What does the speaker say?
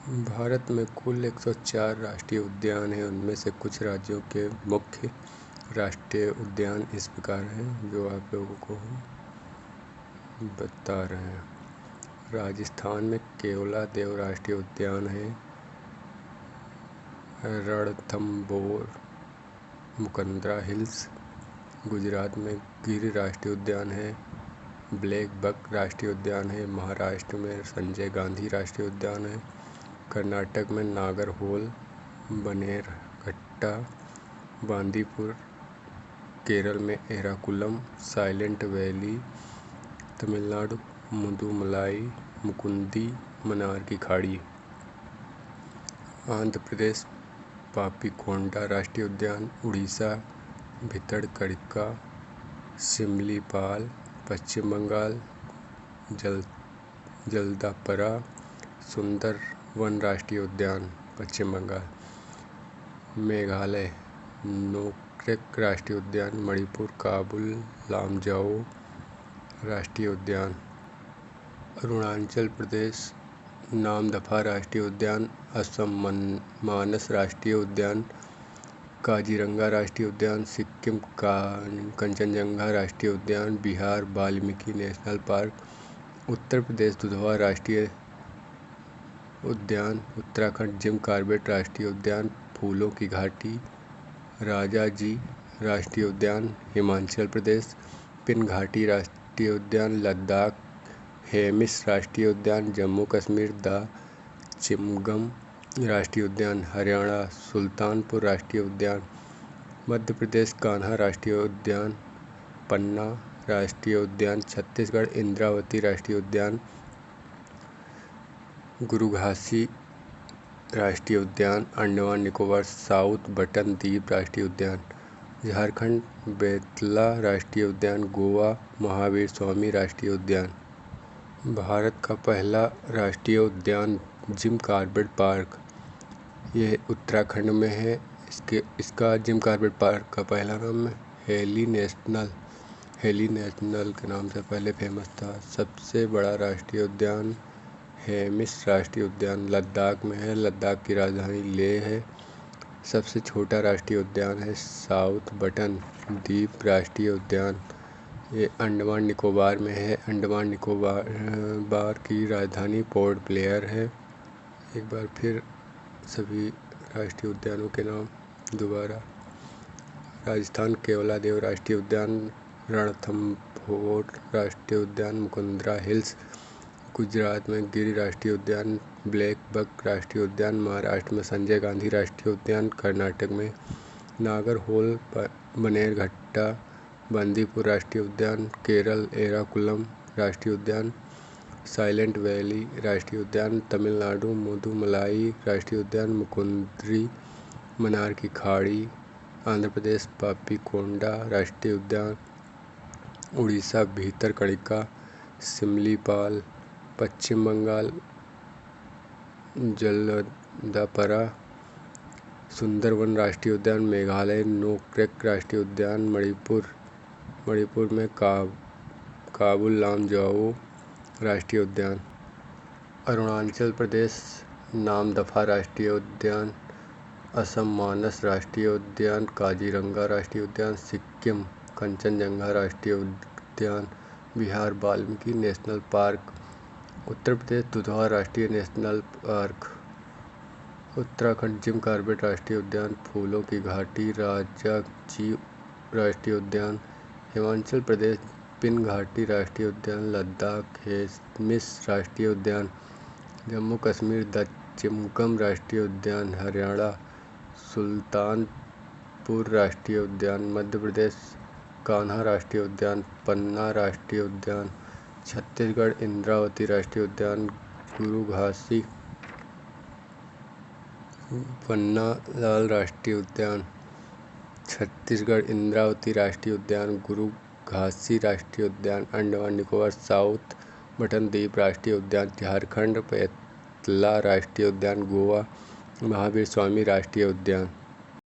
भारत में कुल 104 राष्ट्रीय उद्यान हैं। उनमें से कुछ राज्यों के मुख्य राष्ट्रीय उद्यान इस प्रकार हैं, जो आप लोगों को हम बता रहे हैं। राजस्थान में केवलादेव राष्ट्रीय उद्यान है। रणथंभौर मुकंदरा हिल्स। गुजरात में गिर राष्ट्रीय उद्यान है। ब्लैक बक राष्ट्रीय उद्यान है। महाराष्ट्र में संजय गांधी राष्ट्रीय उद्यान है। कर्नाटक में नागरहोल, बन्नेरघट्टा, बांदीपुर। केरल में एराकुलम, साइलेंट वैली। तमिलनाडु मुदुमलाई, मुकुंदी, मन्नार की खाड़ी। आंध्र प्रदेश पापीकोंडा राष्ट्रीय उद्यान। उड़ीसा भितरकनिका, सिमलीपाल। पश्चिम बंगाल जलदापरा, सुंदरवन राष्ट्रीय उद्यान, पश्चिम बंगाल। मेघालय नोक्रेक राष्ट्रीय उद्यान। मणिपुर काबुल लामजाओ राष्ट्रीय उद्यान। अरुणाचल प्रदेश नामदफा राष्ट्रीय उद्यान। असम मानस राष्ट्रीय उद्यान। काजीरंगा राष्ट्रीय उद्यान। सिक्किम कंचनजंगा राष्ट्रीय उद्यान। Bihar Valmiki national park. उत्तर प्रदेश दुधवा राष्ट्रीय उद्यान। उत्तराखंड जिम कॉर्बेट राष्ट्रीय उद्यान, फूलों की घाटी। राजाजी राष्ट्रीय उद्यान, हिमाचल प्रदेश। पिनघाटी राष्ट्रीय उद्यान, लद्दाख। हेमिस राष्ट्रीय उद्यान, जम्मू कश्मीर। द चिमगम राष्ट्रीय उद्यान, हरियाणा। सुल्तानपुर राष्ट्रीय उद्यान, मध्य प्रदेश। कान्हा राष्ट्रीय उद्यान, पन्ना राष्ट्रीय उद्यान, छत्तीसगढ़। इंद्रावती राष्ट्रीय उद्यान, गुरु घासी राष्ट्रीय उद्यान, अंडमान निकोबार। साउथ बटन द्वीप राष्ट्रीय उद्यान, झारखंड। बेतला राष्ट्रीय उद्यान, गोवा। महावीर स्वामी राष्ट्रीय उद्यान। भारत का पहला राष्ट्रीय उद्यान जिम कॉर्बेट पार्क, यह उत्तराखंड में है। इसका जिम कॉर्बेट पार्क का पहला नाम हेली नेशनल के नाम से पहले फेमस था। सबसे बड़ा राष्ट्रीय उद्यान हेमिस राष्ट्रीय उद्यान लद्दाख में है। लद्दाख की राजधानी लेह है। सबसे छोटा राष्ट्रीय उद्यान है साउथ बटन द्वीप राष्ट्रीय उद्यान, ये अंडमान निकोबार में है। अंडमान निकोबार की राजधानी पोर्ट ब्लेयर है। एक बार फिर सभी राष्ट्रीय उद्यानों के नाम दोबारा। राजस्थान केवलादेव राष्ट्रीय उद्यान। रणथंभौर राष्ट्रीय उद्यान, मुकुंदरा हिल्स। गुजरात में गिर राष्ट्रीय उद्यान, ब्लैक बक राष्ट्रीय उद्यान। महाराष्ट्र में संजय गांधी राष्ट्रीय उद्यान। कर्नाटक में नागरहोल, बन्नेरघट्टा, बांदीपुर राष्ट्रीय उद्यान। केरल एराकुलम राष्ट्रीय उद्यान, साइलेंट वैली राष्ट्रीय उद्यान। तमिलनाडु मुदुमलाई राष्ट्रीय उद्यान, मुकुंद्री, मन्नार की खाड़ी। आंध्र प्रदेश पापीकोंडा राष्ट्रीय उद्यान। उड़ीसा भितरकनिका, सिमलीपाल। पश्चिम बंगाल जलदापरा, सुंदरवन राष्ट्रीय उद्यान। मेघालय नोक्रेक राष्ट्रीय उद्यान। मणिपुर में काबुल लामजाओ राष्ट्रीय उद्यान। अरुणाचल प्रदेश नामदफा राष्ट्रीय उद्यान। असम मानस राष्ट्रीय उद्यान। काजीरंगा राष्ट्रीय उद्यान। सिक्किम कंचनजंगा राष्ट्रीय उद्यान। Bihar Valmiki national park. उत्तर प्रदेश दुधवा राष्ट्रीय national park. Uttarakhand Jim Corbett राष्ट्रीय उद्यान, फूलों की घाटी। राजाजी राष्ट्रीय उद्यान। हिमाचल प्रदेश पिनघाटी राष्ट्रीय उद्यान। लद्दाख हेमिस राष्ट्रीय उद्यान। जम्मू कश्मीर द चिमगम राष्ट्रीय उद्यान, हरियाणा। सुल्तानपुर राष्ट्रीय उद्यान, मध्य प्रदेश। कान्हा राष्ट्रीय उद्यान, पन्ना राष्ट्रीय उद्यान, छत्तीसगढ़। इंद्रावती राष्ट्रीय उद्यान, गुरु घासी पन्ना लाल राष्ट्रीय उद्यान, छत्तीसगढ़। इंद्रावती राष्ट्रीय उद्यान, गुरु घासी राष्ट्रीय उद्यान, अंडमान निकोबार। साउथ बटन द्वीप राष्ट्रीय उद्यान, झारखंड। बेतला राष्ट्रीय उद्यान, गोवा। महावीर स्वामी राष्ट्रीय उद्यान।